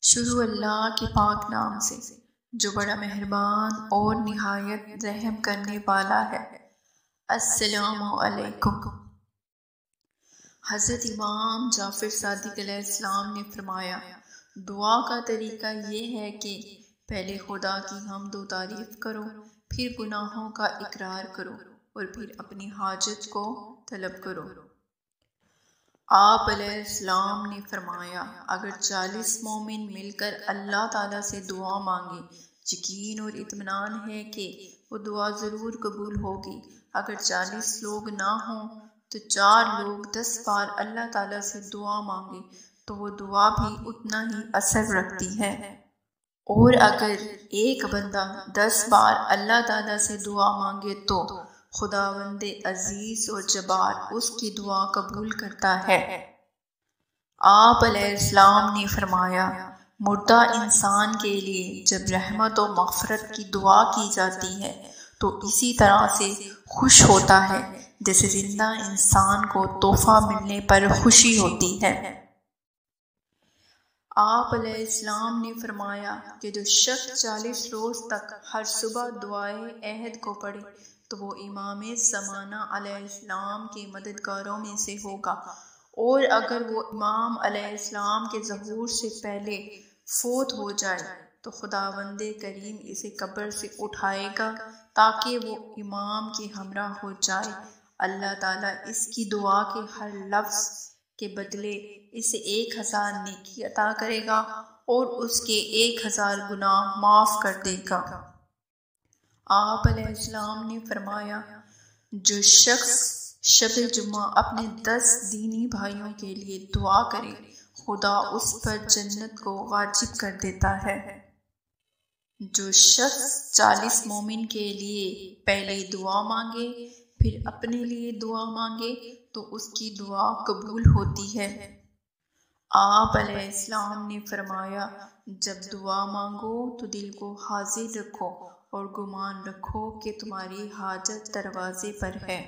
शुरू अल्लाह के पाक नाम से जो बड़ा मेहरबान और निहायत रहम करने वाला है। अस्सलामु अलैकुम। हज़रत इमाम जाफ़र सादिक़ अलैहिस्सलाम ने फरमाया, दुआ का तरीका ये है कि पहले खुदा की हम्द व तारीफ़ करो, फिर गुनाहों का इकरार करो और फिर अपनी हाजत को तलब करो। आप अलैहिस्सलाम ने फरमाया, अगर 40 मोमिन मिलकर अल्लाह ताला से दुआ मांगे, यकीन और इत्मीनान है कि वो दुआ ज़रूर कबूल होगी। अगर 40 लोग ना हों तो 4 लोग 10 बार अल्लाह ताला से दुआ मांगे तो वो दुआ भी उतना ही असर रखती है। और अगर एक बंदा 10 बार अल्लाह ताला से दुआ मांगे तो खुदावंदे अजीज और जबार उसकी दुआ कबूल करता है। आप अलैहिस्सलाम ने फरमाया, मुर्दा इंसान के लिए जब रहमत और मग़फ़िरत की दुआ की जाती है तो इसी तरह से खुश होता है जैसे जिंदा इंसान को तोहफा मिलने पर खुशी होती है। आप अलैहिस्सलाम ने फरमाया कि जो शख्स 40 रोज तक हर सुबह दुआए अहद को पढ़े तो वो इमाम ज़माना अलैहिस्सलाम के मददगारों में से होगा। और अगर वो इमाम अलैहिस्सलाम के ज़हूर से पहले फोत हो जाए तो खुदावंदे करीम इसे कब्र से उठाएगा ताकि वो इमाम के हमरा हो जाए। अल्लाह ताला इसकी दुआ के हर लफ्ज़ के बदले इसे 1000 नेकी अता करेगा और उसके 1000 गुनाह माफ कर देगा। आप अलैहिस्सलाम ने फरमाया, जो शख्स शब जुम्मा अपने 10 दीनी भाइयों के लिए दुआ करे खुदा उस पर जन्नत को वाजिब कर देता है। जो शख्स 40 मोमिन के लिए पहले दुआ मांगे फिर अपने लिए दुआ मांगे तो उसकी दुआ कबूल होती है। आप अलैहिस्सलाम ने फरमाया, जब दुआ मांगो तो दिल को हाजिर रखो और गुमान रखो कि तुम्हारी हाजत दरवाजे पर है।